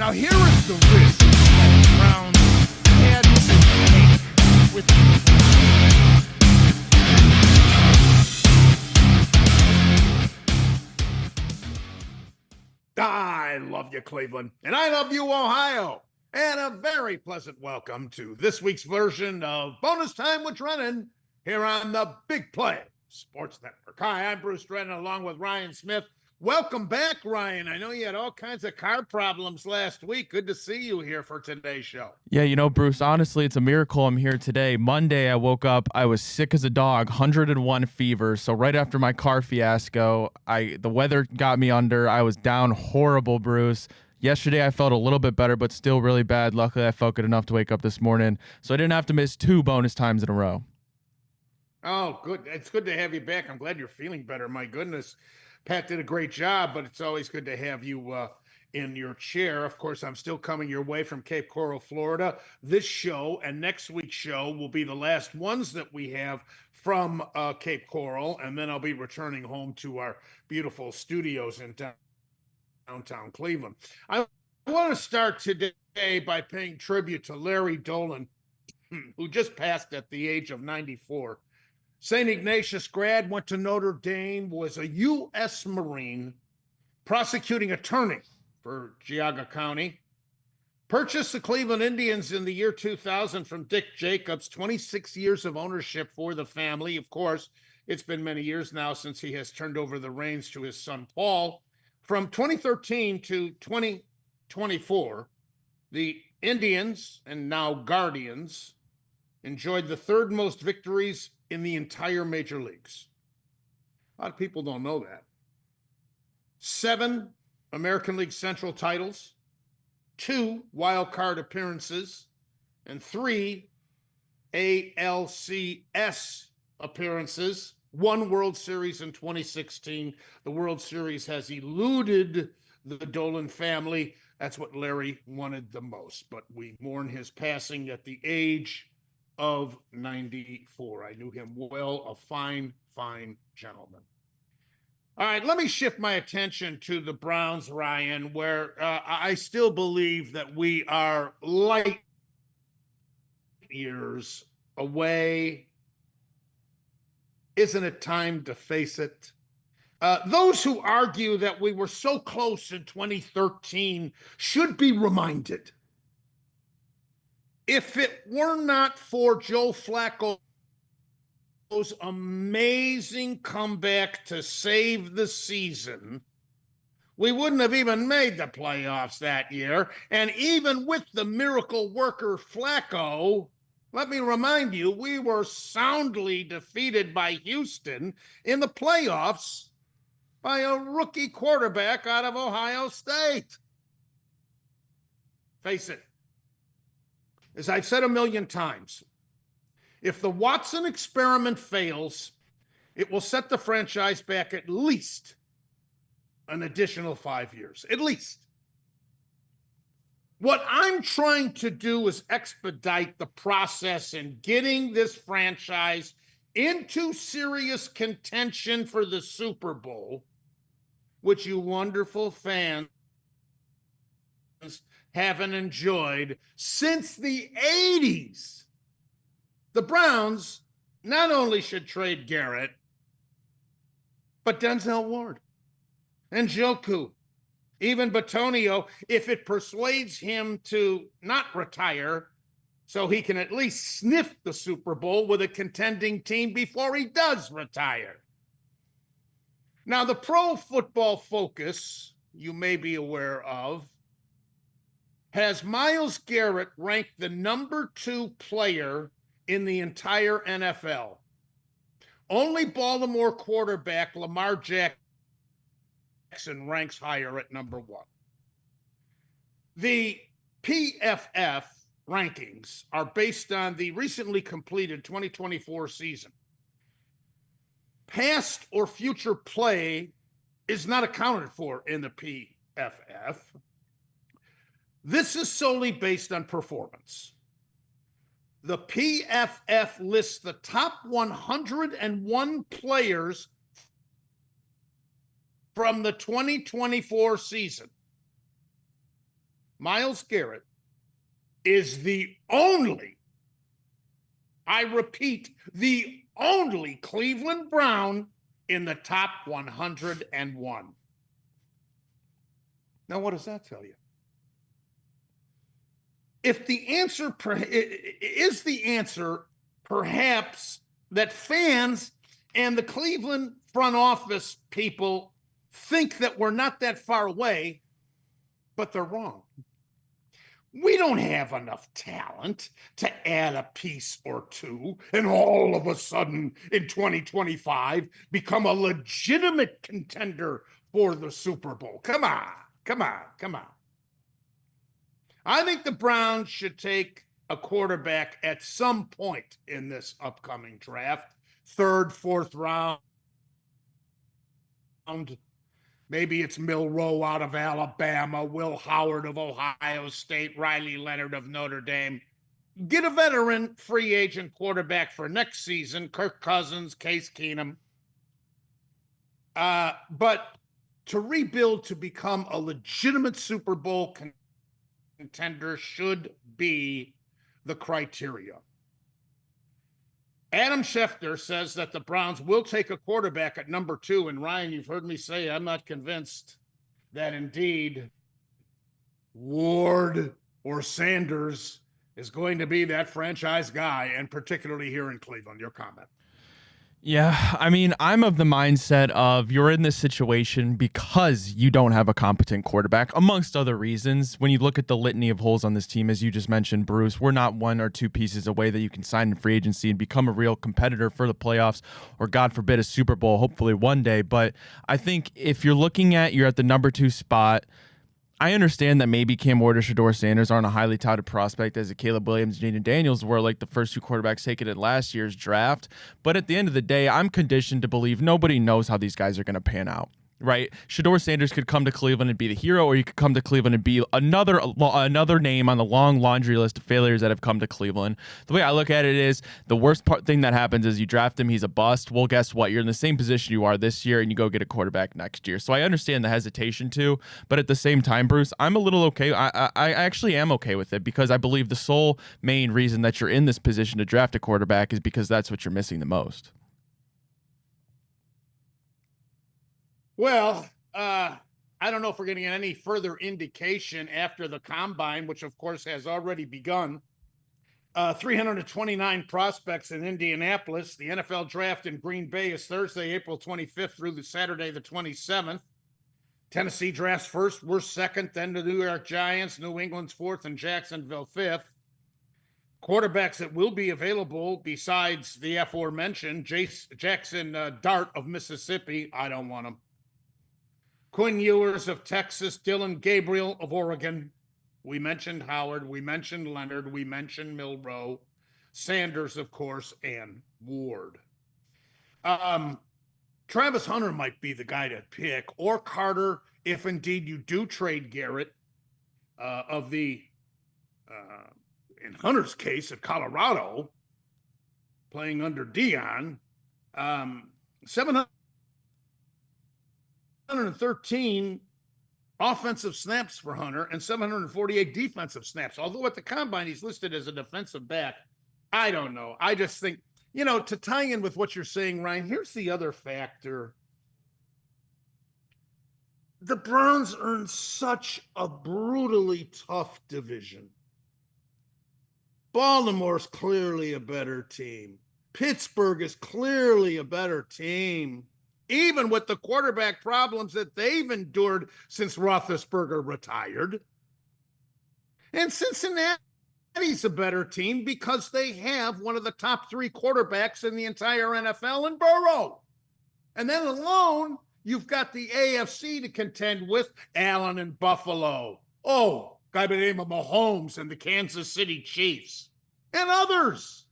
Now here is the risk that the Browns had to take with I love you, Cleveland, and I love you, Ohio. And a very pleasant welcome to this week's version of Bonus Time with Drennan here on the Big Play Sports Network. Hi, I'm Bruce Drennan along with Ryan Smith. Welcome back, Ryan. I know you had all kinds of car problems last week. Good to see you here for today's show. Yeah, you know, Bruce, honestly, it's a miracle I'm here today. Monday, I woke up, I was sick as a dog, 101 fever. So right after my car fiasco, the weather got me under. I was down horrible, Bruce. Yesterday, I felt a little bit better, but still really bad. Luckily, I felt good enough to wake up this morning, so I didn't have to miss 2 bonus times in a row. Oh, good. It's good to have you back. I'm glad you're feeling better. My goodness. Pat did a great job, but it's always good to have you in your chair. Of course, I'm still coming your way from Cape Coral, Florida. This show and next week's show will be the last ones that we have from Cape Coral, and then I'll be returning home to our beautiful studios in downtown Cleveland. I want to start today by paying tribute to Larry Dolan, who just passed at the age of 94. St. Ignatius grad, went to Notre Dame, was a U.S. Marine, prosecuting attorney for Geauga County, purchased the Cleveland Indians in the year 2000 from Dick Jacobs, 26 years of ownership for the family. Of course, it's been many years now since he has turned over the reins to his son, Paul. From 2013 to 2024, the Indians, and now Guardians, enjoyed the third most victories in the entire major leagues. A lot of people don't know that. 7 American League Central titles, 2 wild card appearances, and 3 ALCS appearances, 1 World Series in 2016. The World Series has eluded the Dolan family. That's what Larry wanted the most, but we mourn his passing at the age of 94. I knew him well, a fine, fine gentleman. All right, let me shift my attention to the Browns, Ryan, where I still believe that we are light years away. Isn't it time to face it? Those who argue that we were so close in 2013 should be reminded. If it were not for Joe Flacco's amazing comeback to save the season, we wouldn't have even made the playoffs that year. And even with the miracle worker Flacco, let me remind you, we were soundly defeated by Houston in the playoffs by a rookie quarterback out of Ohio State. Face it. As I've said a million times, if the Watson experiment fails, it will set the franchise back at least an additional 5 years, at least. What I'm trying to do is expedite the process in getting this franchise into serious contention for the Super Bowl, which you wonderful fans haven't enjoyed since the 80s. The Browns not only should trade Garrett, but Denzel Ward and Njoku, even Batonio, if it persuades him to not retire so he can at least sniff the Super Bowl with a contending team before he does retire. Now, the Pro Football Focus, you may be aware of, has Myles Garrett ranked the number 2 player in the entire NFL. Only Baltimore quarterback Lamar Jackson ranks higher at number 1. The PFF rankings are based on the recently completed 2024 season. Past or future play is not accounted for in the PFF. This is solely based on performance. The PFF lists the top 101 players from the 2024 season. Myles Garrett is the only, I repeat, the only Cleveland Brown in the top 101. Now, what does that tell you? If the answer is the answer, perhaps that fans and the Cleveland front office people think that we're not that far away, but they're wrong. We don't have enough talent to add a piece or two and all of a sudden in 2025 become a legitimate contender for the Super Bowl. Come on, come on, come on. I think the Browns should take a quarterback at some point in this upcoming draft, third, fourth round. Maybe it's Milroe out of Alabama, Will Howard of Ohio State, Riley Leonard of Notre Dame. Get a veteran free agent quarterback for next season, Kirk Cousins, Case Keenum. But to rebuild to become a legitimate Super Bowl contender should be the criteria. Adam Schefter says that the Browns will take a quarterback at number 2. And Ryan, you've heard me say I'm not convinced that indeed Ward or Sanders is going to be that franchise guy, and particularly here in Cleveland. Your comment? Yeah, I mean, I'm of the mindset of you're in this situation because you don't have a competent quarterback, amongst other reasons. When you look at the litany of holes on this team, as you just mentioned, Bruce, we're not one or two pieces away that you can sign in free agency and become a real competitor for the playoffs or, God forbid, a Super Bowl, hopefully one day. But I think if you're looking at you're at the number 2 spot, I understand that maybe Cam Ward or Shedeur Sanders aren't a highly touted prospect as a Caleb Williams, Jaden Daniels were like the first 2 quarterbacks taken in last year's draft. But at the end of the day, I'm conditioned to believe nobody knows how these guys are going to pan out. Right? Shedeur Sanders could come to Cleveland and be the hero, or you could come to Cleveland and be another name on the long laundry list of failures that have come to Cleveland. The way I look at it is the worst thing that happens is you draft him, he's a bust. Well, guess what? You're in the same position you are this year, and you go get a quarterback next year. So I understand the hesitation too, but at the same time, Bruce, I'm a little okay. I actually am okay with it because I believe the sole main reason that you're in this position to draft a quarterback is because that's what you're missing the most. Well, I don't know if we're getting any further indication after the combine, which of course has already begun. 329 prospects in Indianapolis. The NFL draft in Green Bay is Thursday, April 25th through the Saturday, the 27th. Tennessee drafts first, we're second, then the New York Giants, New England's fourth, and Jacksonville fifth. Quarterbacks that will be available besides the aforementioned Jackson Dart of Mississippi. I don't want him. Quinn Ewers of Texas, Dylan Gabriel of Oregon. We mentioned Howard, we mentioned Leonard, we mentioned Milroe, Sanders, of course, and Ward. Travis Hunter might be the guy to pick, or Carter, if indeed you do trade Garrett of the, in Hunter's case, at Colorado, playing under Dion, 713 offensive snaps for Hunter and 748 defensive snaps. Although at the combine, he's listed as a defensive back. I don't know. I just think, to tie in with what you're saying, Ryan, here's the other factor. The Browns are in such a brutally tough division. Baltimore's clearly a better team. Pittsburgh is clearly a better team, even with the quarterback problems that they've endured since Roethlisberger retired. And Cincinnati's a better team because they have one of the top 3 quarterbacks in the entire NFL in Burrow. And then alone, you've got the AFC to contend with, Allen and Buffalo. Oh, guy by the name of Mahomes and the Kansas City Chiefs and others.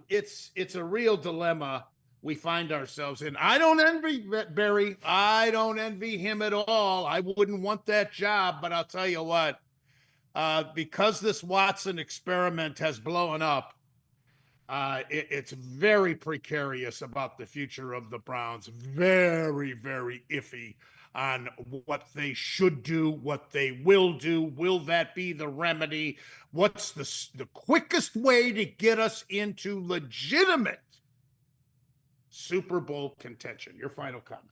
It's a real dilemma we find ourselves in. I don't envy Barry. I don't envy him at all. I wouldn't want that job, but I'll tell you what, because this Watson experiment has blown up, it's very precarious about the future of the Browns. Very, very iffy on what they should do, what they will do. Will that be the remedy? What's the quickest way to get us into legitimate Super Bowl contention? Your final comment.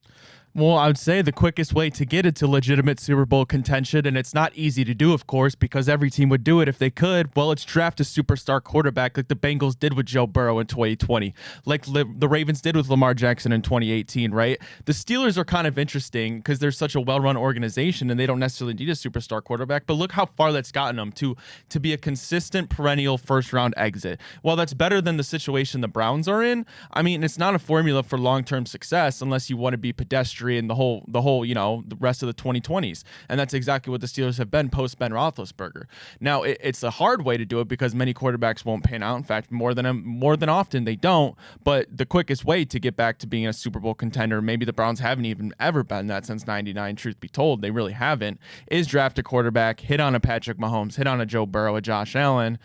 Well, I would say the quickest way to get it to legitimate Super Bowl contention, and it's not easy to do, of course, because every team would do it if they could, well, it's draft a superstar quarterback like the Bengals did with Joe Burrow in 2020, like the Ravens did with Lamar Jackson in 2018, right? The Steelers are kind of interesting because they're such a well-run organization and they don't necessarily need a superstar quarterback, but look how far that's gotten them to be a consistent perennial first-round exit. While that's better than the situation the Browns are in, I mean, it's not a formula for long-term success unless you want to be pedestrian and the whole, the rest of the 2020s. And that's exactly what the Steelers have been post Ben Roethlisberger. Now, it's a hard way to do it because many quarterbacks won't pan out. In fact, more than often they don't. But the quickest way to get back to being a Super Bowl contender, maybe the Browns haven't even ever been that since '99, truth be told, they really haven't, is draft a quarterback, hit on a Patrick Mahomes, hit on a Joe Burrow, a Josh Allen,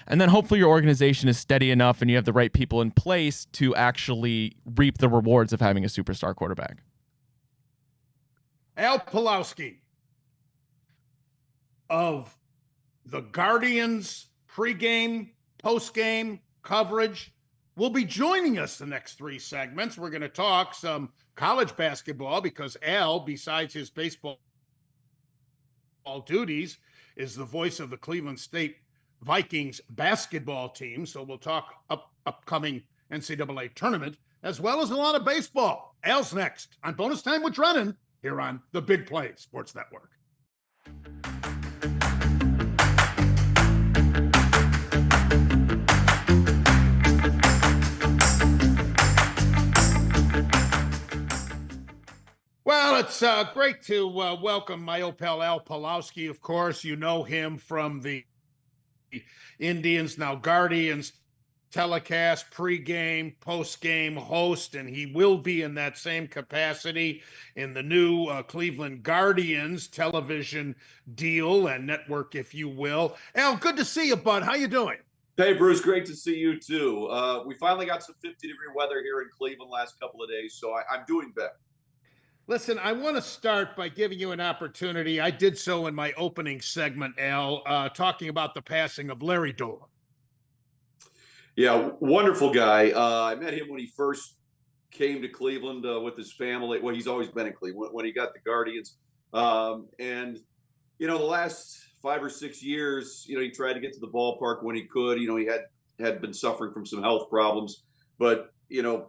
and then hopefully your organization is steady enough and you have the right people in place to actually reap the rewards of having a superstar quarterback. Al Pawlowski of the Guardians pregame, postgame coverage will be joining us the next 3 segments. We're going to talk some college basketball because Al, besides his baseball duties, is the voice of the Cleveland State Vikings basketball team. So we'll talk upcoming NCAA tournament as well as a lot of baseball. Al's next on Bonus Time with Drennan here on the Big Play Sports Network. Well, it's great to welcome my old pal Al Pawlowski. Of course, you know him from the Indians, now Guardians telecast, pregame, postgame host, and he will be in that same capacity in the new Cleveland Guardians television deal and network, if you will. Al, good to see you, bud. How you doing? Hey, Bruce, great to see you too. We finally got some 50-degree weather here in Cleveland last couple of days, so I'm doing better. Listen, I want to start by giving you an opportunity. I did so in my opening segment, Al, talking about the passing of Larry Dolan. Yeah, wonderful guy. I met him when he first came to Cleveland with his family. Well, he's always been in Cleveland when he got the Guardians. And, the last 5 or 6 years, he tried to get to the ballpark when he could. He had been suffering from some health problems. But,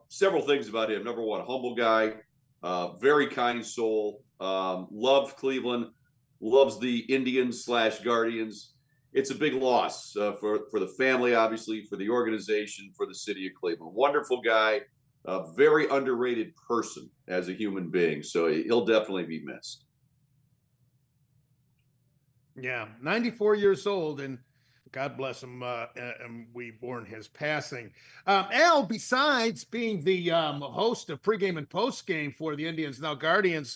several things about him. Number one, humble guy, very kind soul, loved Cleveland, loves the Indians/Guardians. It's a big loss for the family, obviously, for the organization, for the city of Cleveland. Wonderful guy, a very underrated person as a human being. So he'll definitely be missed. Yeah, 94 years old, and God bless him, and we mourn his passing. Al, besides being the host of pregame and postgame for the Indians, now Guardians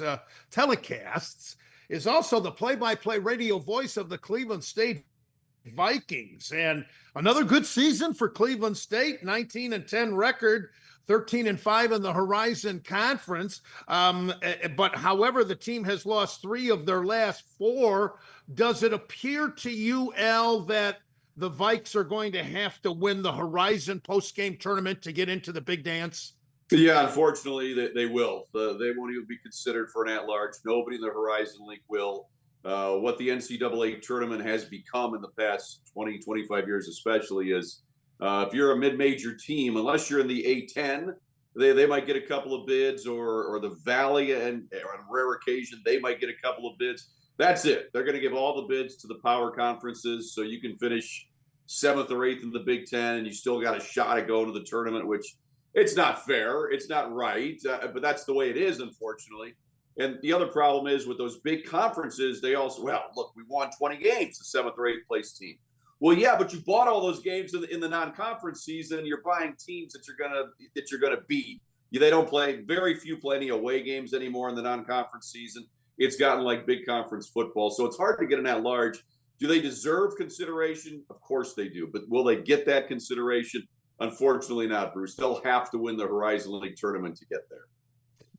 telecasts, is also the play-by-play radio voice of the Cleveland State Vikings. And another good season for Cleveland State, 19-10 record, 13-5 in the Horizon Conference. But however, the team has lost 3 of their last 4. Does it appear to you, Al, that the Vikes are going to have to win the Horizon post-game tournament to get into the big dance? Yeah, unfortunately, they will. They won't even be considered for an at-large. Nobody in the Horizon League will. What the NCAA tournament has become in the past 20, 25 years especially is if you're a mid-major team, unless you're in the A10, they might get a couple of bids, or the Valley, and on rare occasion, they might get a couple of bids. That's it. They're going to give all the bids to the power conferences, so you can finish 7th or 8th in the Big Ten, and you still got a shot at going to the tournament, which it's not fair. It's not right, but that's the way it is, unfortunately. And the other problem is with those big conferences, they also, look, we won 20 games, the 7th or 8th place team. Well, yeah, but you bought all those games in the non-conference season. You're buying teams that you're gonna beat. They don't play, very few play any away games anymore in the non-conference season. It's gotten like big conference football, so it's hard to get an at-large. Do they deserve consideration? Of course they do, but will they get that consideration? Unfortunately not, Bruce. They'll have to win the Horizon League tournament to get there.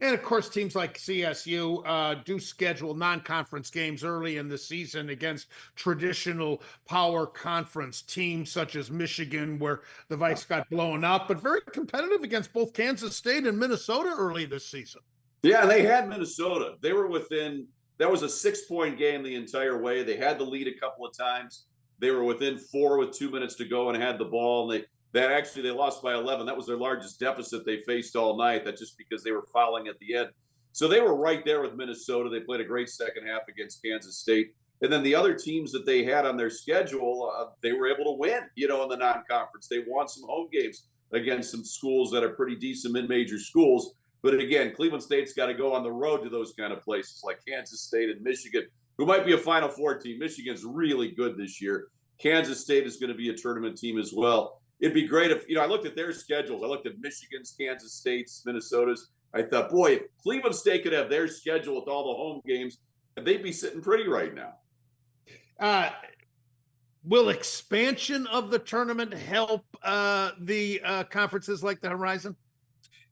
And of course, teams like CSU do schedule non-conference games early in the season against traditional power conference teams such as Michigan, where the Vikes got blown out, but very competitive against both Kansas State and Minnesota early this season. Yeah, and they had Minnesota. They were within, that was a 6-point game the entire way. They had the lead a couple of times. They were within 4 with 2 minutes to go and had the ball. And they lost by 11. That was their largest deficit they faced all night. That's just because they were fouling at the end. So they were right there with Minnesota. They played a great second half against Kansas State. And then the other teams that they had on their schedule, they were able to win, in the non-conference. They won some home games against some schools that are pretty decent mid-major schools. But again, Cleveland State's got to go on the road to those kind of places like Kansas State and Michigan, who might be a Final Four team. Michigan's really good this year. Kansas State is going to be a tournament team as well. It'd be great if, I looked at their schedules. I looked at Michigan's, Kansas State's, Minnesota's. I thought, boy, if Cleveland State could have their schedule with all the home games, they'd be sitting pretty right now. Will expansion of the tournament help the conferences like the Horizon?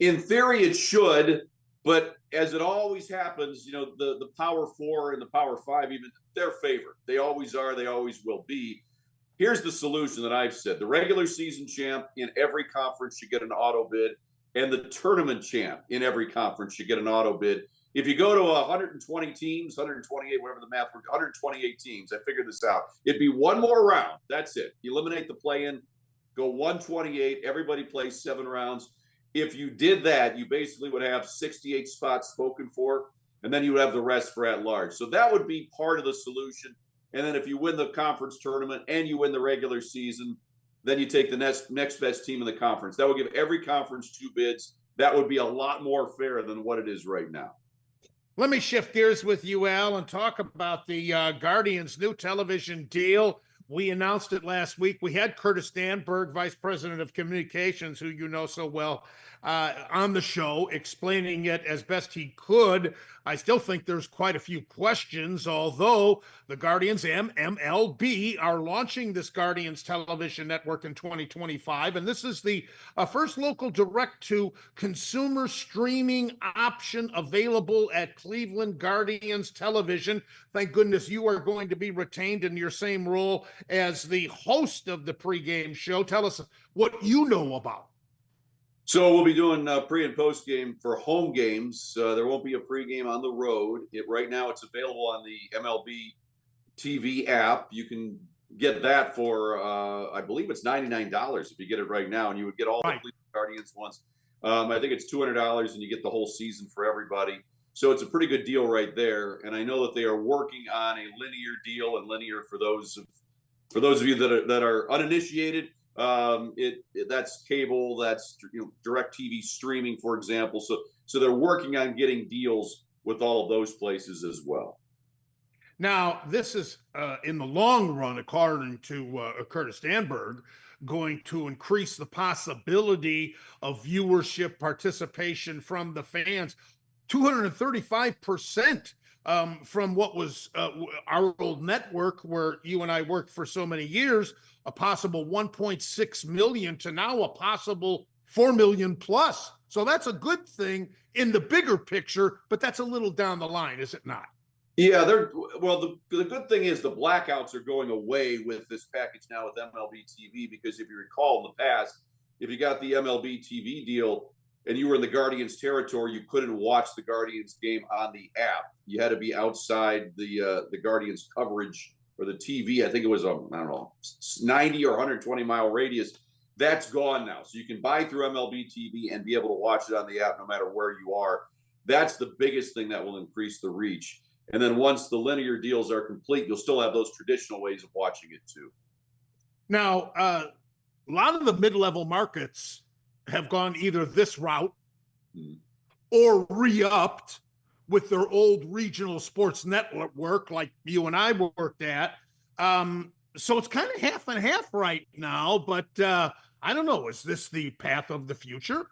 In theory, it should, but as it always happens, the Power Four and the Power Five, even they're favored. They always are. They always will be. Here's the solution that I've said. The regular season champ in every conference should get an auto bid, and the tournament champ in every conference should get an auto bid. If you go to 120 teams, 128, whatever the math works, 128 teams, I figured this out. It'd be one more round. That's it. Eliminate the play-in, go 128. Everybody plays 7 rounds. If you did that, you basically would have 68 spots spoken for, and then you would have the rest for at large. So that would be part of the solution. And then if you win the conference tournament and you win the regular season, then you take the next best team in the conference. That would give every conference 2 bids. That would be a lot more fair than what it is right now. Let me shift gears with you, Al, and talk about the Guardians' new television deal. We announced it last week. We had Curtis Danberg, Vice President of Communications, who you know so well, on the show, explaining it as best he could. I still think there's quite a few questions, although the Guardians MLB are launching this Guardians television network in 2025, and this is the first local direct-to-consumer streaming option available at Cleveland Guardians Television. Thank goodness you are going to be retained in your same role as the host of the pregame show. Tell us what you know about. So we'll be doing pre and post game for home games. There won't be a pregame on the road. Right now it's available on the MLB TV app. You can get that for, I believe it's $99 if you get it right now, and you would get all the Cleveland Guardians ones. I think it's $200 and you get the whole season for everybody. So it's a pretty good deal right there. And I know that they are working on a linear deal, and linear for those of you that are uninitiated, that's cable, that's direct TV streaming, for example. So they're working on getting deals with all of those places as well. Now, this is in the long run, according to Curtis Danberg, going to increase the possibility of viewership participation from the fans 235%. From what was our old network where you and I worked for so many years, a possible 1.6 million to now a possible 4 million plus. So that's a good thing in the bigger picture, but that's a little down the line, is it not? Yeah, the good thing is the blackouts are going away with this package now with MLB TV, because if you recall in the past, if you got the MLB TV deal and you were in the Guardians territory, you couldn't watch the Guardians game on the app. You had to be outside the Guardians coverage or the TV. I think it was a 90 or 120 mile radius. That's gone now. So you can buy through MLB TV and be able to watch it on the app no matter where you are. That's the biggest thing that will increase the reach. And then once the linear deals are complete, you'll still have those traditional ways of watching it too. Now, a lot of the mid-level markets have gone either this route or re-upped with their old regional sports network like you and I worked at. So it's kind of half and half right now, but I don't know. Is this the path of the future?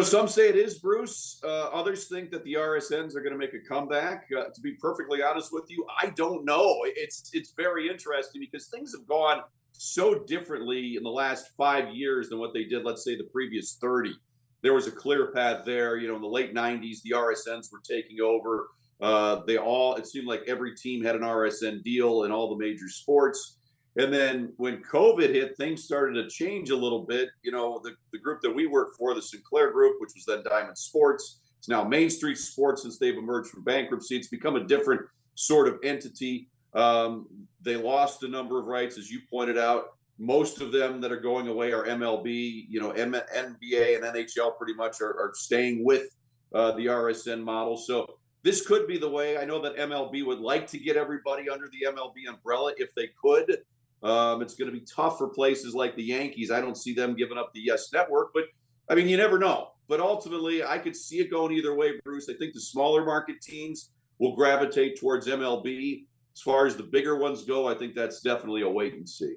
Some say it is, Bruce. Others think that the RSNs are going to make a comeback. To be perfectly honest with you, I don't know. It's very interesting because things have gone so differently in the last 5 years than what they did, let's say, the previous 30. there was a clear path there. You know, in the late 90s, the RSNs were taking over. It seemed like every team had an RSN deal in all the major sports. And then when COVID hit, things started to change a little bit. You know, the group that we work for, the Sinclair Group, which was then Diamond Sports, it's now Main Street Sports since they've emerged from bankruptcy. It's become a different sort of entity. They lost a number of rights, as you pointed out. Most of them that are going away are MLB, you know, NBA and NHL pretty much are staying with the RSN model. So this could be the way. I know that MLB would like to get everybody under the MLB umbrella if they could. It's going to be tough for places like the Yankees. I don't see them giving up the Yes Network, but I mean, you never know. But ultimately, I could see it going either way, Bruce. I think the smaller market teams will gravitate towards MLB. As far as the bigger ones go, I think that's definitely a wait and see.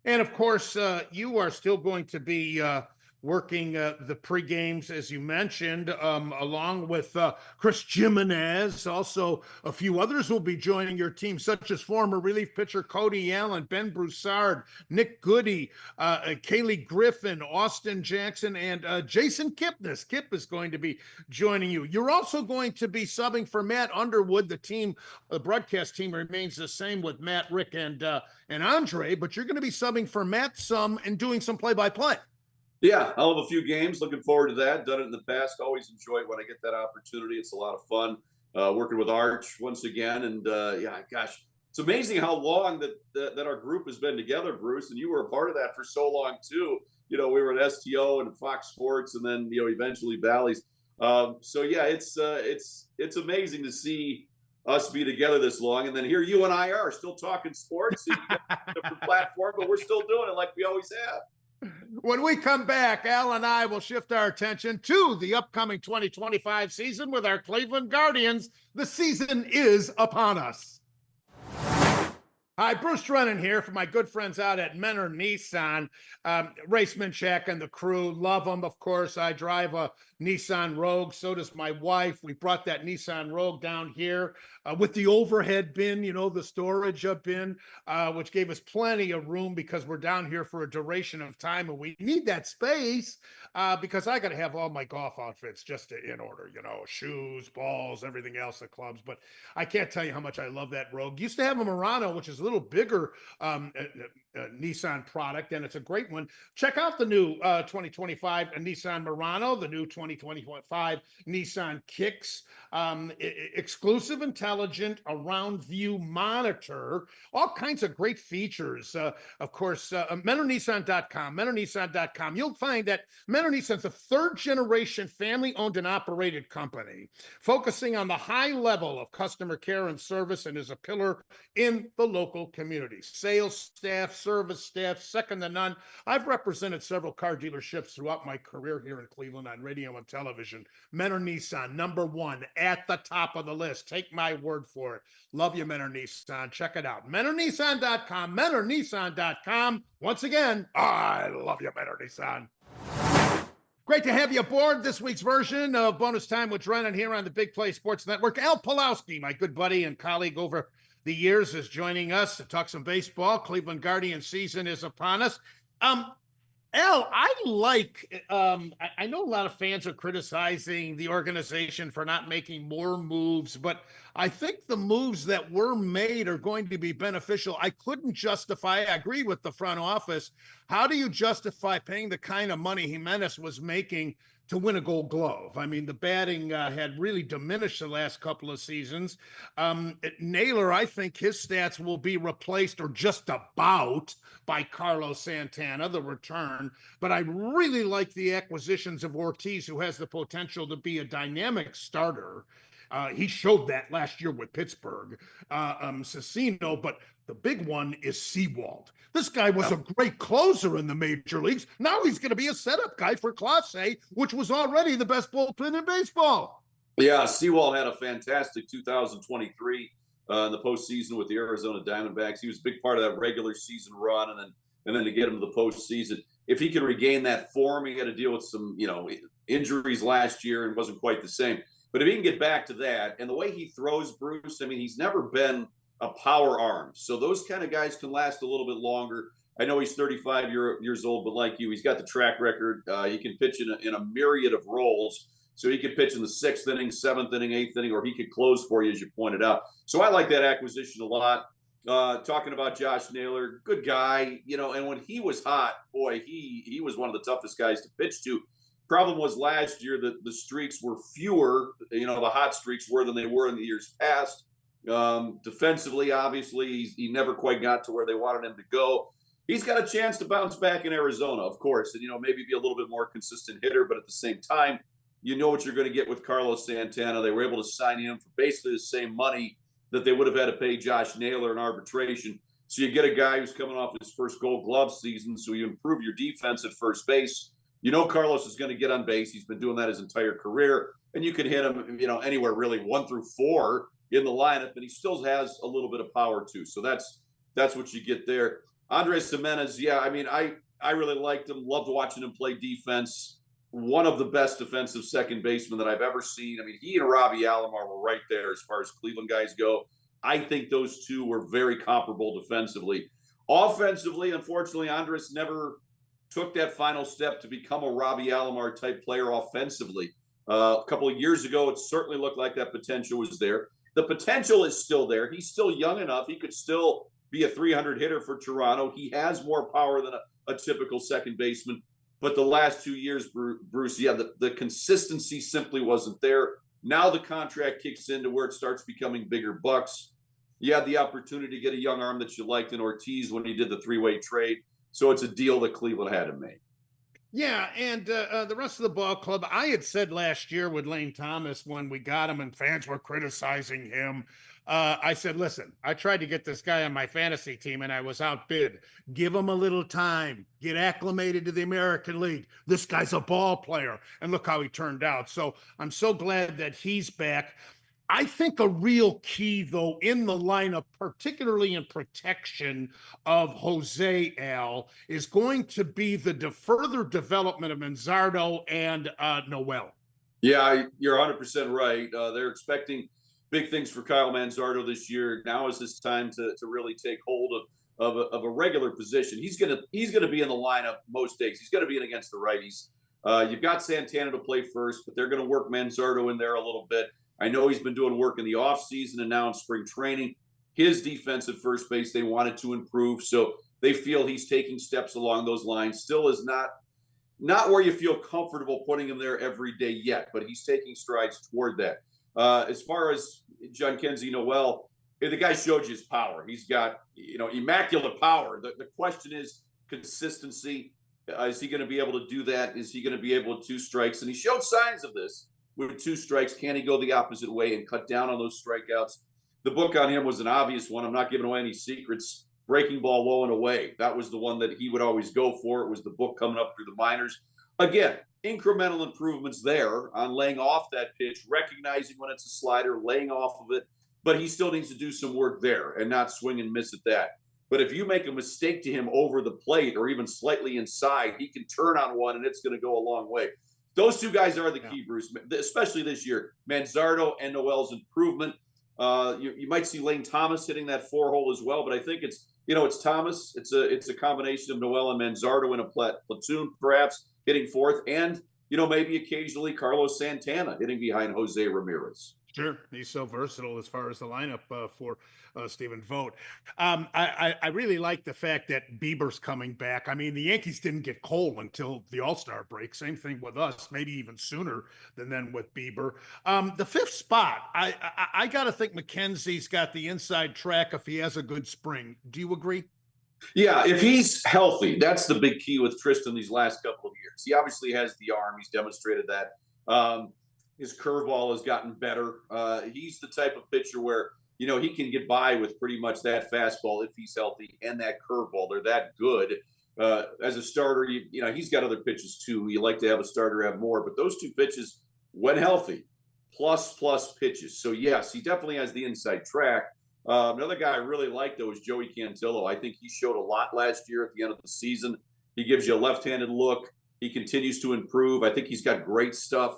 And of course, you are still going to be working the pre-games, as you mentioned, along with Chris Jimenez. Also, a few others will be joining your team, such as former relief pitcher Cody Allen, Ben Broussard, Nick Goody, Kaylee Griffin, Austin Jackson, and Jason Kipnis. Kip is going to be joining you. You're also going to be subbing for Matt Underwood. The broadcast team remains the same with Matt, Rick, and Andre, but you're going to be subbing for Matt some and doing some play-by-play. Yeah, I'll have a few games. Looking forward to that. Done it in the past. Always enjoy it when I get that opportunity. It's a lot of fun working with Arch once again. And yeah, gosh, it's amazing how long that our group has been together, Bruce. And you were a part of that for so long too. You know, we were at STO and Fox Sports, and then eventually Bally's. So yeah, it's amazing to see us be together this long, and then here you and I are still talking sports, different platform, but we're still doing it like we always have. When we come back, Al and I will shift our attention to the upcoming 2025 season with our Cleveland Guardians. The season is upon us. Hi, Bruce Drennan here for my good friends out at Menor Nissan. Race Minchak and the crew, love them, of course. I drive a Nissan Rogue. So does my wife. We brought that Nissan Rogue down here with the overhead bin, the storage bin, which gave us plenty of room because we're down here for a duration of time and we need that space because I got to have all my golf outfits just in order, shoes, balls, everything else, the clubs. But I can't tell you how much I love that Rogue. Used to have a Murano, which is a little bigger Nissan product, and it's a great one. Check out the new 2025 Nissan Murano, the new 2025 Nissan Kicks, exclusive intelligent around view monitor, all kinds of great features. Of course, menornissan.com. You'll find that Menor Nissan's a third generation family owned and operated company focusing on the high level of customer care and service, and is a pillar in the local community. Sales staff, service staff, second to none. I've represented several car dealerships throughout my career here in Cleveland on radio and television. Menor Nissan, number one, at the top of the list. Take my word for it. Love you, Menor Nissan. Check it out. menornissan.com, menornissan.com. Once again, I love you, Menor Nissan. Great to have you aboard this week's version of Bonus Time with Drennan here on the Big Play Sports Network. Al Pawlowski, my good buddy and colleague over the years, is joining us to talk some baseball. Cleveland Guardian season is upon us. Al, I know a lot of fans are criticizing the organization for not making more moves, but I think the moves that were made are going to be beneficial. I agree with the front office. How do you justify paying the kind of money Jimenez was making to win a Gold Glove? I mean, the batting had really diminished the last couple of seasons. Naylor, I think his stats will be replaced or just about by Carlos Santana, the return. But I really like the acquisitions of Ortiz, who has the potential to be a dynamic starter. He showed that last year with Pittsburgh. Cecino, but the big one is Seawald. This guy was a great closer in the major leagues. Now he's going to be a setup guy for Clase, which was already the best bullpen in baseball. Yeah, Seawald had a fantastic 2023 in the postseason with the Arizona Diamondbacks. He was a big part of that regular season run, and then to get him to the postseason. If he can regain that form, he had to deal with some injuries last year and wasn't quite the same. But if he can get back to that, and the way he throws, Bruce, I mean, he's never been a power arm. So those kind of guys can last a little bit longer. I know he's 35 years old, but like you, he's got the track record. He can pitch in a myriad of roles. So he could pitch in the 6th inning, 7th inning, 8th inning, or he could close for you, as you pointed out. So I like that acquisition a lot. Talking about Josh Naylor, good guy, and when he was hot, boy, he was one of the toughest guys to pitch to. Problem was last year that the streaks were fewer, the hot streaks were than they were in the years past. Defensively, obviously, he never quite got to where they wanted him to go. He's got a chance to bounce back in Arizona, of course, and maybe be a little bit more consistent hitter, but at the same time, you know what you're going to get with Carlos Santana. They were able to sign him for basically the same money that they would have had to pay Josh Naylor in arbitration. So you get a guy who's coming off his first Gold Glove season, so you improve your defense at first base. Carlos is going to get on base. He's been doing that his entire career, and you can hit him, anywhere really 1 through 4 in the lineup, and he still has a little bit of power too. So that's what you get there. Andres Gimenez, yeah, I really liked him. Loved watching him play defense. One of the best defensive second basemen that I've ever seen. He and Robbie Alomar were right there as far as Cleveland guys go. I think those two were very comparable defensively. Offensively, unfortunately, Andres never took that final step to become a Robbie Alomar type player offensively. A couple of years ago, it certainly looked like that potential was there. The potential is still there. He's still young enough. He could still be a 300 hitter for Toronto. He has more power than a typical second baseman. But the last 2 years, Bruce, yeah, the consistency simply wasn't there. Now the contract kicks into where it starts becoming bigger bucks. You had the opportunity to get a young arm that you liked in Ortiz when he did the 3-way trade. So it's a deal that Cleveland had to make. Yeah, and the rest of the ball club, I had said last year with Lane Thomas when we got him and fans were criticizing him, I said, listen, I tried to get this guy on my fantasy team and I was outbid. Give him a little time. Get acclimated to the American League. This guy's a ball player. And look how he turned out. So I'm so glad that he's back. I think a real key, though, in the lineup, particularly in protection of Jose Al, is going to be the further development of Manzardo and Noel. Yeah, you're 100% right. They're expecting big things for Kyle Manzardo this year. Now is his time to really take hold of a regular position. He's gonna be in the lineup most days. He's gonna be in against the righties. You've got Santana to play first, but they're gonna work Manzardo in there a little bit. I know he's been doing work in the offseason and now in spring training. His defense at first base, they wanted to improve. So they feel he's taking steps along those lines. Still is not where you feel comfortable putting him there every day yet, but he's taking strides toward that. As far as John Kenzie Noel, the guy showed you his power. He's got, immaculate power. The question is consistency. Is he going to be able to do that? Is he going to be able to 2 strikes? And he showed signs of this. With 2 strikes, can he go the opposite way and cut down on those strikeouts? The book on him was an obvious one. I'm not giving away any secrets. Breaking ball low and away. That was the one that he would always go for. It was the book coming up through the minors. Again, incremental improvements there on laying off that pitch, recognizing when it's a slider, laying off of it. But he still needs to do some work there and not swing and miss at that. But if you make a mistake to him over the plate or even slightly inside, he can turn on one and it's going to go a long way. Those 2 guys are the key, Bruce, especially this year. Manzardo and Noel's improvement. You might see Lane Thomas hitting that 4-hole as well, but I think it's Thomas. It's a combination of Noel and Manzardo in a platoon, perhaps hitting 4th, and maybe occasionally Carlos Santana hitting behind Jose Ramirez. Sure, he's so versatile as far as the lineup for Stephen Vogt. I really like the fact that Bieber's coming back. The Yankees didn't get Cole until the All-Star break. Same thing with us, maybe even sooner than then with Bieber. The 5th spot, I got to think McKenzie's got the inside track if he has a good spring. Do you agree? Yeah, if he's healthy, that's the big key with Tristan these last couple of years. He obviously has the arm. He's demonstrated that. His curveball has gotten better. He's the type of pitcher where, he can get by with pretty much that fastball if he's healthy and that curveball. They're that good. As a starter, he's got other pitches too. You like to have a starter have more, but those 2 pitches, when healthy, plus pitches. So yes, he definitely has the inside track. Another guy I really like, though, is Joey Cantillo. I think he showed a lot last year at the end of the season. He gives you a left-handed look. He continues to improve. I think he's got great stuff.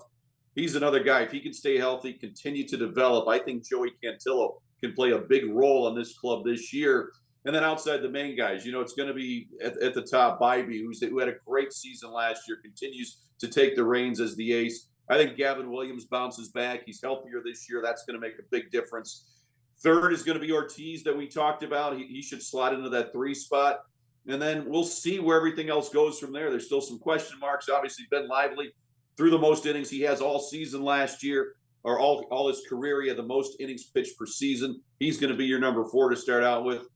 He's another guy. If he can stay healthy, continue to develop, I think Joey Cantillo can play a big role on this club this year. And then outside the main guys, it's going to be at the top, Bybee, who had a great season last year, continues to take the reins as the ace. I think Gavin Williams bounces back. He's healthier this year. That's going to make a big difference. Third is going to be Ortiz that we talked about. He should slot into that 3 spot. And then we'll see where everything else goes from there. There's still some question marks. Obviously, Ben Lively threw the most innings he has all season last year, or all his career. He had the most innings pitched per season. He's going to be your number 4 to start out with.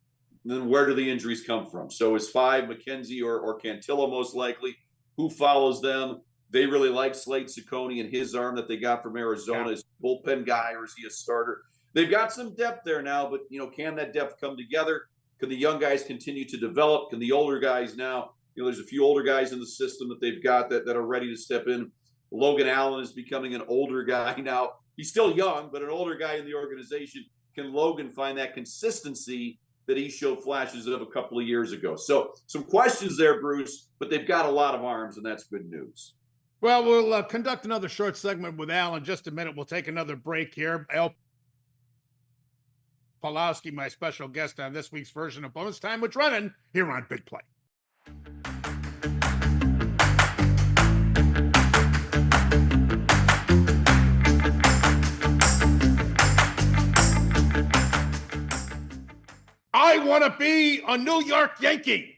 And then where do the injuries come from? So is 5 McKenzie or Cantillo most likely? Who follows them? They really like Slade Ciccone and his arm that they got from Arizona. Is he a bullpen guy or is he a starter? They've got some depth there now, but can that depth come together? Can the young guys continue to develop? Can the older guys now? There's a few older guys in the system that they've got that are ready to step in. Logan Allen is becoming an older guy now. He's still young, but an older guy in the organization. Can Logan find that consistency that he showed flashes of a couple of years ago? So some questions there, Bruce, but they've got a lot of arms, and that's good news. Well, we'll conduct another short segment with Al in just a minute. We'll take another break here. Al Pawlowski, my special guest on this week's version of Bonus Time with Drennan here on Big Play. I want to be a New York Yankee.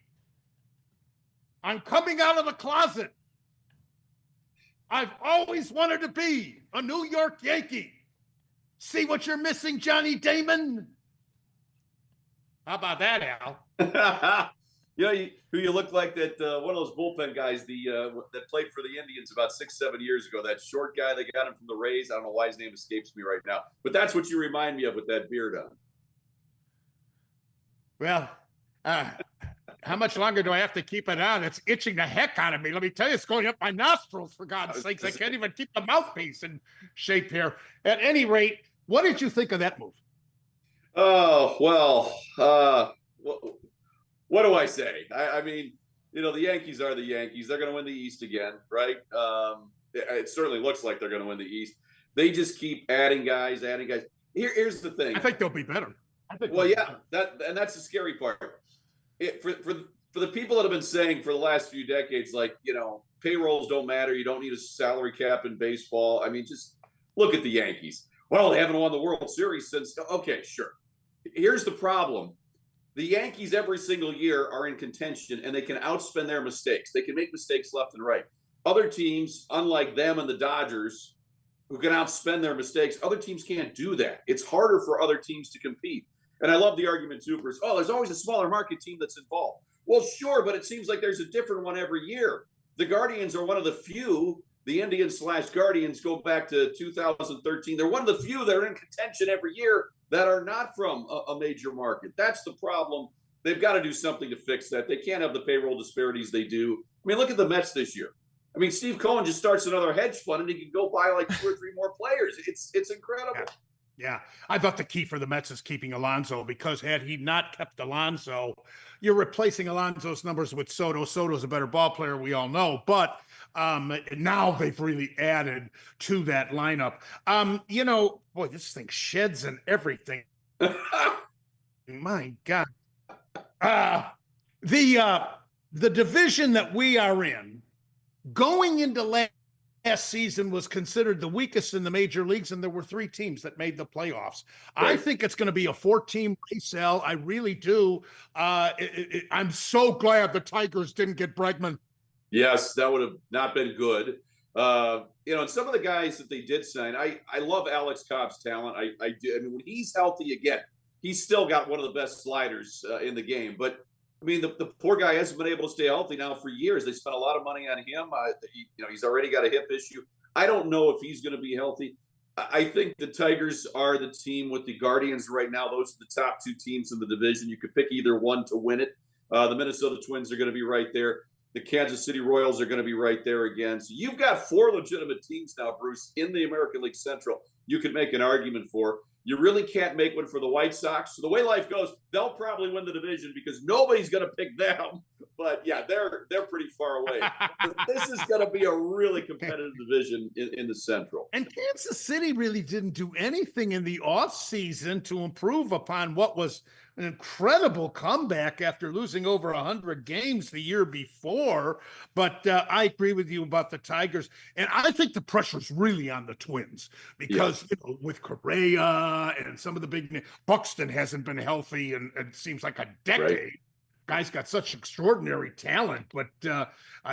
I'm coming out of the closet. I've always wanted to be a New York Yankee. See what you're missing, Johnny Damon? How about that, Al? Who you look like that one of those bullpen guys that played for the Indians about 6-7 years ago, that short guy that got him from the Rays. I don't know why his name escapes me right now, but that's what you remind me of with that beard on. Well, how much longer do I have to keep it on? It's itching the heck out of me. Let me tell you, it's going up my nostrils, for God's sakes. I can't even keep the mouthpiece in shape here. At any rate, what did you think of that move? Oh, well, what do I say? I mean, the Yankees are the Yankees. They're going to win the East again, right? It certainly looks like they're going to win the East. They just keep adding guys. Here's the thing. I think they'll be better. Well, yeah, that's the scary part. For the people that have been saying for the last few decades, like, payrolls don't matter. You don't need a salary cap in baseball. I mean, just look at the Yankees. Well, they haven't won the World Series since. Okay, sure. Here's the problem. The Yankees every single year are in contention, and they can outspend their mistakes. They can make mistakes left and right. Other teams, unlike them and the Dodgers, who can outspend their mistakes, other teams can't do that. It's harder for other teams to compete. And I love the argument, too, Bruce. Oh, there's always a smaller market team that's involved. Well, sure, but it seems like there's a different one every year. The Guardians are one of the few. The Indians/Guardians go back to 2013. They're one of the few that are in contention every year that are not from a major market. That's the problem. They've got to do something to fix that. They can't have the payroll disparities they do. I mean, look at the Mets this year. I mean, Steve Cohen just starts another hedge fund and he can go buy like 2 or 3 more players. It's incredible. Yeah, I thought the key for the Mets is keeping Alonso, because had he not kept Alonso, you're replacing Alonso's numbers with Soto. Soto's a better ball player, we all know, but now they've really added to that lineup. Boy, this thing sheds and everything. My God. The division that we are in, going into last season, was considered the weakest in the major leagues, and there were 3 teams that made the playoffs. Right. I think it's going to be a 4-team race, Al. I really do. I'm so glad the Tigers didn't get Bregman. Yes, that would have not been good. And some of the guys that they did sign, I love Alex Cobb's talent. I do. I mean, when he's healthy again, he's still got one of the best sliders in the game. But I mean, the poor guy hasn't been able to stay healthy now for years. They spent a lot of money on him. He's already got a hip issue. I don't know if he's going to be healthy. I think the Tigers are the team with the Guardians right now. Those are the top 2 teams in the division. You could pick either one to win it. The Minnesota Twins are going to be right there. The Kansas City Royals are going to be right there again. So you've got 4 legitimate teams now, Bruce, in the American League Central. You could make an argument for. You really can't make one for the White Sox. So the way life goes, they'll probably win the division because nobody's going to pick them. But yeah, they're pretty far away. This is going to be a really competitive division in the Central. And Kansas City really didn't do anything in the offseason to improve upon what was an incredible comeback after losing over 100 games the year before. But I agree with you about the Tigers. And I think the pressure's really on the Twins because, with Correa and some of the big Buxton hasn't been healthy and it seems like a decade. Right. Guy's got such extraordinary talent, but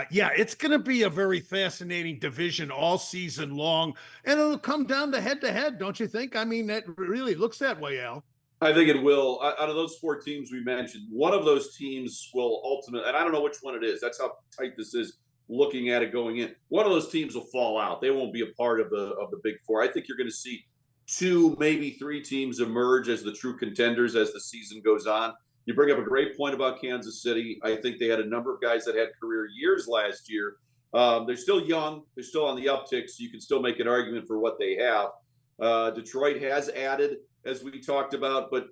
it's going to be a very fascinating division all season long, and it'll come down to head, don't you think? I mean, that really looks that way, Al. I think it will. Out of those 4 teams we mentioned, one of those teams will ultimately, and I don't know which one it is. That's how tight this is looking at it going in. One of those teams will fall out. They won't be a part of the Big Four. I think you're going to see 2, maybe 3 teams emerge as the true contenders as the season goes on. You bring up a great point about Kansas City. I think they had a number of guys that had career years last year. They're still young. They're still on the uptick, so you can still make an argument for what they have. Detroit has added, as we talked about. But,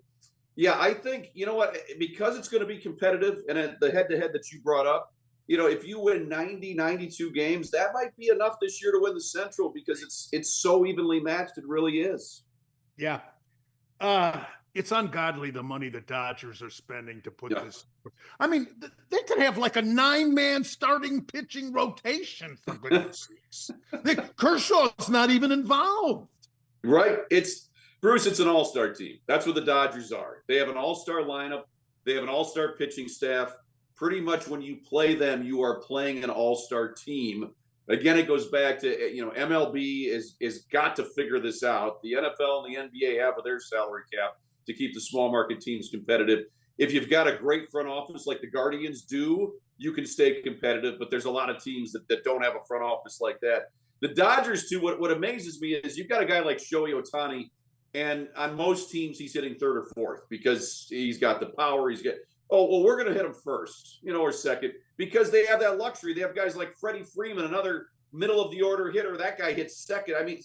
yeah, I think, you know what, because it's going to be competitive, and at the head-to-head that you brought up, if you win 90, 92 games, that might be enough this year to win the Central because it's so evenly matched. It really is. Yeah. It's ungodly the money the Dodgers are spending to put this. I mean, they could have like a 9-man starting pitching rotation, for goodness sakes. Kershaw's not even involved. Right. Bruce, it's an all-star team. That's what the Dodgers are. They have an all-star lineup. They have an all-star pitching staff. Pretty much when you play them, you are playing an all-star team. Again, it goes back to, MLB is got to figure this out. The NFL and the NBA have their salary cap to keep the small market teams competitive. If you've got a great front office like the Guardians do, you can stay competitive, but there's a lot of teams that don't have a front office like that. The Dodgers, too, what amazes me is you've got a guy like Shohei Ohtani, and on most teams he's hitting 3rd or 4th because he's got the power. We're going to hit him first, or second, because they have that luxury. They have guys like Freddie Freeman, another middle-of-the-order hitter. That guy hits second. I mean,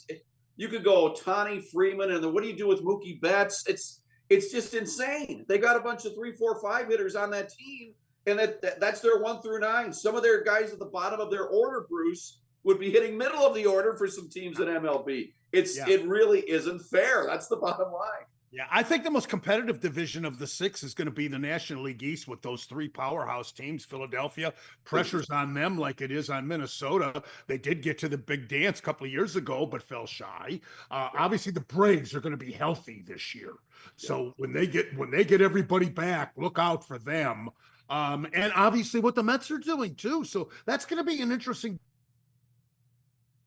you could go Ohtani, Freeman, and then what do you do with Mookie Betts? It's just insane. They got a bunch of 3, 4, 5 hitters on that team, and that's their 1 through 9. Some of their guys at the bottom of their order, Bruce, would be hitting middle of the order for some teams in MLB. It really isn't fair. That's the bottom line. Yeah, I think the most competitive division of the 6 is going to be the National League East with those 3 powerhouse teams. Philadelphia, pressure's on them like it is on Minnesota. They did get to the big dance a couple of years ago, but fell shy. Obviously, the Braves are going to be healthy this year. So when they get everybody back, look out for them. And obviously what the Mets are doing too. So that's going to be an interesting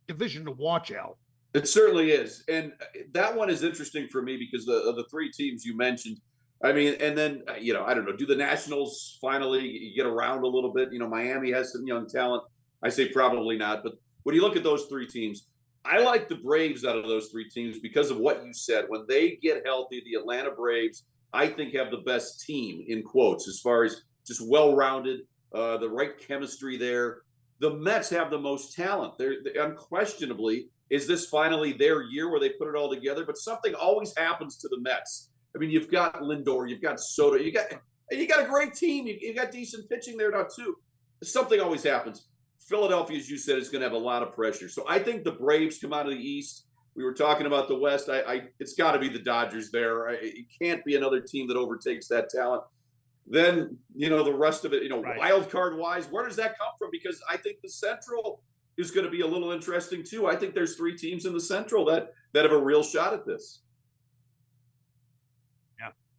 division to watch, Al. It certainly is. And that one is interesting for me because of the 3 teams you mentioned. I mean, and then, I don't know, do the Nationals finally get around a little bit? Miami has some young talent. I say probably not. But when you look at those 3 teams, I like the Braves out of those 3 teams because of what you said. When they get healthy, the Atlanta Braves, I think, have the best team, in quotes, as far as just well-rounded, the right chemistry there. The Mets have the most talent. They're unquestionably. Is this finally their year where they put it all together? But something always happens to the Mets. I mean, you've got Lindor, you've got Soto, you got a great team. You got decent pitching there now too. Something always happens. Philadelphia, as you said, is going to have a lot of pressure. So I think the Braves come out of the East. We were talking about the West. It's got to be the Dodgers there. It can't be another team that overtakes that talent. Then, the rest of it, right. Wild card wise, where does that come from? Because I think the Central is going to be a little interesting too. I think there's 3 teams in the Central that have a real shot at this.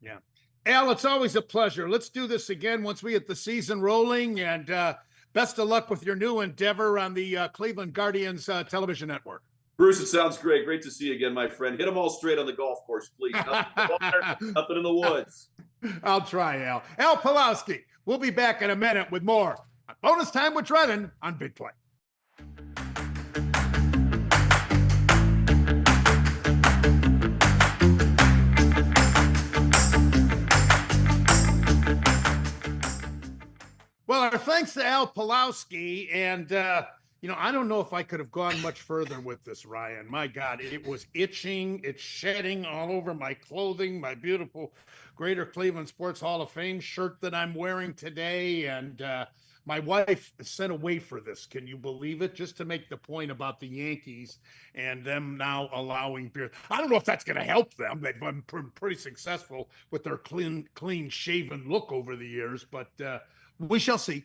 Yeah. Al, it's always a pleasure. Let's do this again once we get the season rolling, and best of luck with your new endeavor on the Cleveland Guardians television network. Bruce, it sounds great. Great to see you again, my friend. Hit them all straight on the golf course, please. Nothing in the woods. I'll try, Al. Al Pawlowski. We'll be back in a minute with more Bonus Time with Drennan on Big Play. Well, our thanks to Al Pawlowski, and I don't know if I could have gone much further with this, Ryan. My God, it was itching, it's shedding all over my clothing, my beautiful Greater Cleveland Sports Hall of Fame shirt that I'm wearing today, and My wife sent away for this. Can you believe it? Just to make the point about the Yankees and them now allowing beer. I don't know if that's going to help them. They've been pretty successful with their clean shaven look over the years, but we shall see.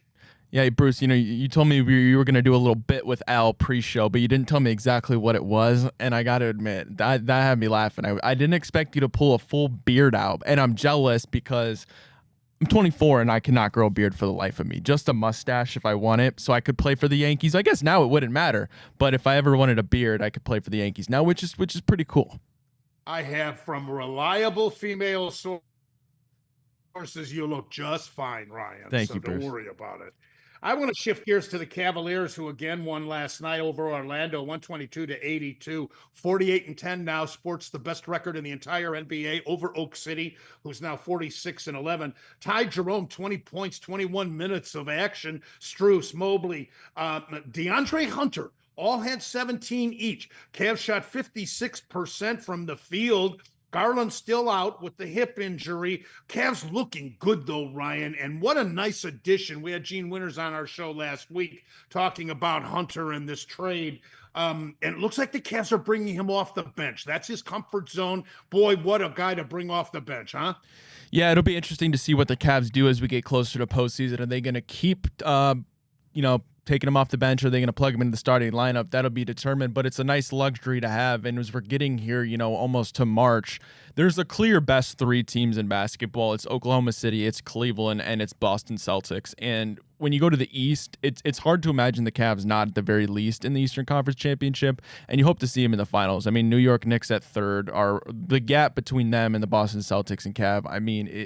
Yeah, Bruce, you told me you were going to do a little bit with Al pre-show, but you didn't tell me exactly what it was. And I got to admit, that had me laughing. I didn't expect you to pull a full beard out. And I'm jealous because I'm 24 and I cannot grow a beard for the life of me. Just a mustache if I want it, so I could play for the Yankees. I guess now it wouldn't matter. But if I ever wanted a beard, I could play for the Yankees now, which is pretty cool. I have from reliable female sources, you look just fine, Ryan. Thank you, Don't Bruce. worry about it. I want to shift gears to the Cavaliers, who again won last night over Orlando, 122-82, 48-10 now, sports the best record in the entire NBA over Oak City, who's now 46-11. Ty Jerome, 20 points, 21 minutes of action. Strus, Mobley, DeAndre Hunter, all had 17 each. Cavs shot 56% from the field. Garland's still out with the hip injury. Cavs looking good, though, Ryan. And what a nice addition. We had Gene Winters on our show last week talking about Hunter and this trade. And it looks like the Cavs are bringing him off the bench. That's his comfort zone. Boy, what a guy to bring off the bench, huh? Yeah, it'll be interesting to see what the Cavs do as we get closer to postseason. Are they going to keep, taking him off the bench? Or are they going to plug him into the starting lineup? That'll be determined, but it's a nice luxury to have. And as we're getting here, almost to March, there's a clear best three teams in basketball. It's Oklahoma City, it's Cleveland, and it's Boston Celtics. And when you go to the East, it's hard to imagine the Cavs not at the very least in the Eastern Conference Championship, and you hope to see them in the finals. I mean, New York Knicks at third, are the gap between them and the Boston Celtics and Cav,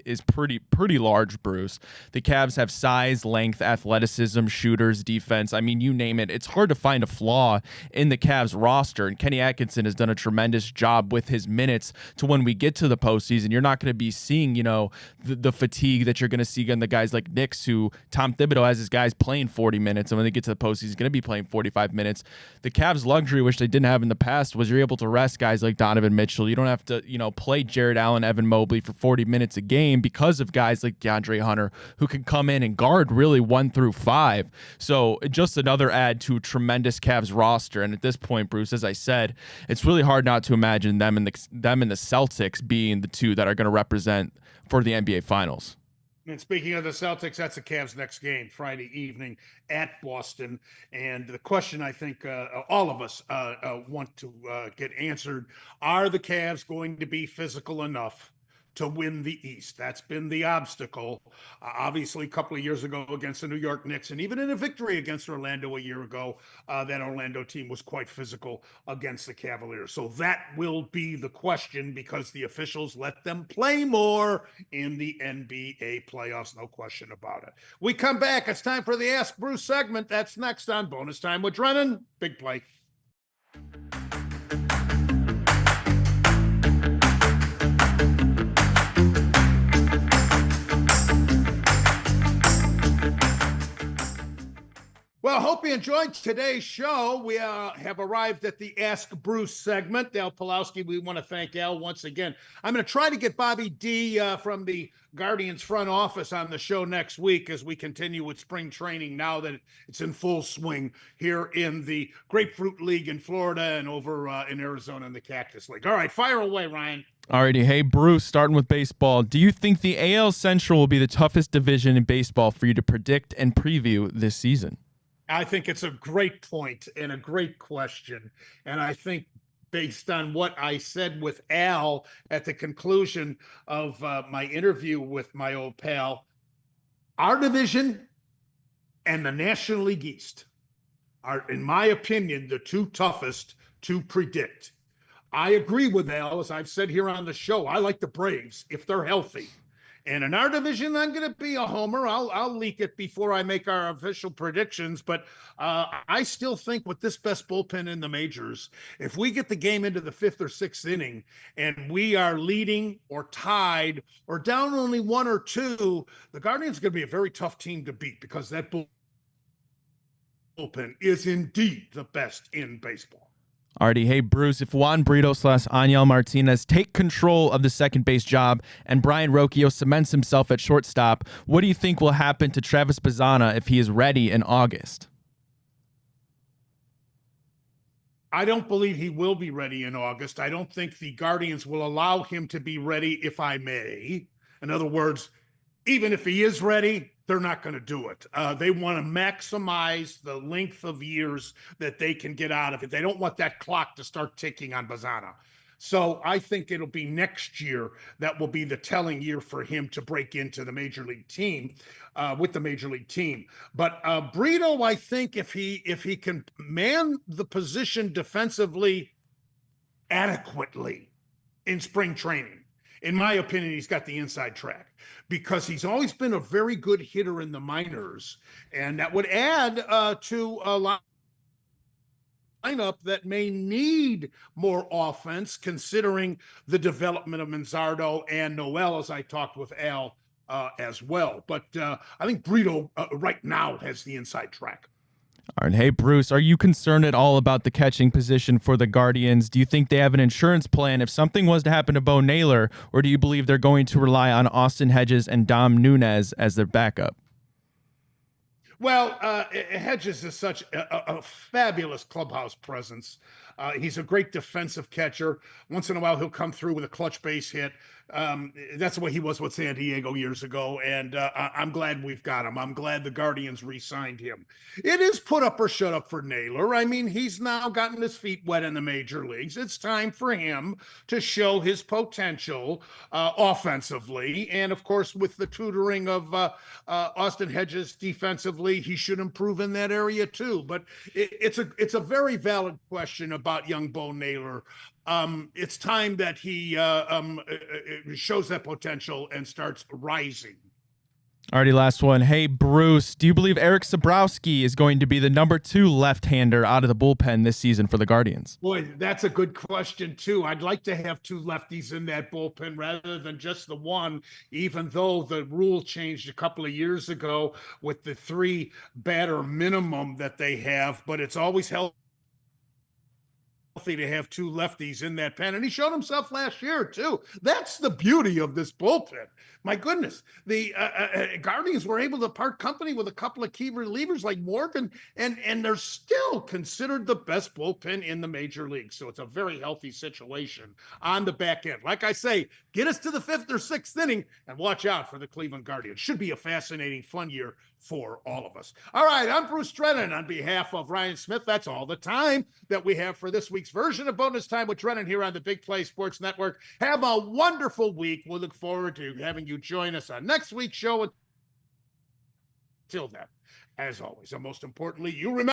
is pretty large, Bruce. The Cavs have size, length, athleticism, shooters, defense. I mean, you name it. It's hard to find a flaw in the Cavs roster, and Kenny Atkinson has done a tremendous job with his minutes to when we get to the postseason. You're not going to be seeing, the fatigue that you're going to see on the guys like Knicks, who Tom Thibodeau has his guys playing 40 minutes, and when they get to the postseason, he's going to be playing 45 minutes. The Cavs' luxury, which they didn't have in the past, was you're able to rest guys like Donovan Mitchell. You don't have to, play Jared Allen, Evan Mobley for 40 minutes a game because of guys like DeAndre Hunter, who can come in and guard really 1 through 5. So just another add to a tremendous Cavs roster. And at this point, Bruce, as I said, it's really hard not to imagine them and the Celtics being the two that are going to represent for the NBA Finals. And speaking of the Celtics, that's the Cavs' next game, Friday evening at Boston. And the question I think all of us want to get answered, are the Cavs going to be physical enough to win the East? That's been the obstacle. Obviously, a couple of years ago against the New York Knicks, and even in a victory against Orlando a year ago, that Orlando team was quite physical against the Cavaliers. So that will be the question, because the officials let them play more in the NBA playoffs. No question about it. We come back. It's time for the Ask Bruce segment. That's next on Bonus Time with Drennan. Big play. Well, hope you enjoyed today's show. We have arrived at the Ask Bruce segment. Al Pawlowski, we want to thank Al once again. I'm going to try to get Bobby D from the Guardians front office on the show next week as we continue with spring training now that it's in full swing here in the Grapefruit League in Florida and over in Arizona in the Cactus League. All right, fire away, Ryan. Alrighty, hey Bruce, starting with baseball. Do you think the AL Central will be the toughest division in baseball for you to predict and preview this season? I think it's a great point and a great question. And I think based on what I said with Al at the conclusion of my interview with my old pal, our division and the National League East are, in my opinion, the two toughest to predict. I agree with Al, as I've said here on the show. I like the Braves if they're healthy. And in our division, I'm going to be a homer. I'll leak it before I make our official predictions. But I still think with this best bullpen in the majors, if we get the game into the 5th or 6th inning and we are leading or tied or down only 1 or 2, the Guardians are going to be a very tough team to beat, because that bullpen is indeed the best in baseball. Alrighty, hey Bruce, if Juan Britos/Angel Martinez take control of the second base job and Brian Rocchio cements himself at shortstop, what do you think will happen to Travis Bazzana if he is ready in August? I don't believe he will be ready in August. I don't think the Guardians will allow him to be ready, if I may. In other words, even if he is ready, they're not going to do it. They want to maximize the length of years that they can get out of it. They don't want that clock to start ticking on Bazzana. So I think it'll be next year that will be the telling year for him to break into the major league team, with the major league team. But Brito, I think if he can man the position defensively adequately in spring training, in my opinion, he's got the inside track because he's always been a very good hitter in the minors. And that would add to a lineup that may need more offense, considering the development of Manzardo and Noel, as I talked with Al as well. But I think Brito right now has the inside track. All right. Hey, Bruce, are you concerned at all about the catching position for the Guardians? Do you think they have an insurance plan if something was to happen to Bo Naylor, or do you believe they're going to rely on Austin Hedges and Dom Nunez as their backup? Well, Hedges is such a fabulous clubhouse presence. He's a great defensive catcher. Once in a while, he'll come through with a clutch base hit. That's the way he was with San Diego years ago, and I'm glad we've got him. I'm glad the Guardians re-signed him. It is put up or shut up for Naylor. I mean, he's now gotten his feet wet in the major leagues. It's time for him to show his potential offensively, and of course, with the tutoring of Austin Hedges defensively, he should improve in that area too. But it's a very valid question about young Bo Naylor. It's time that he shows that potential and starts rising. Alrighty, last one. Hey, Bruce, do you believe Eric Sabrowski is going to be the number 2 left-hander out of the bullpen this season for the Guardians? Boy, that's a good question, too. I'd like to have 2 lefties in that bullpen rather than just the one, even though the rule changed a couple of years ago with the 3 batter minimum that they have, but it's always healthy to have 2 lefties in that pen, and he showed himself last year too. That's the beauty of this bullpen. My goodness, the Guardians were able to part company with a couple of key relievers like Morgan, and they're still considered the best bullpen in the major league. So it's a very healthy situation on the back end. Like I say, get us to the 5th or 6th inning and watch out for the Cleveland Guardians. Should be a fascinating, fun year for all of us. All right, I'm Bruce Drennan on behalf of Ryan Smith. That's all the time that we have for this week's version of Bonus Time with Drennan here on the Big Play Sports Network. Have a wonderful week. We'll look forward to having you join us on next week's show. Until then, as always, and most importantly, you remember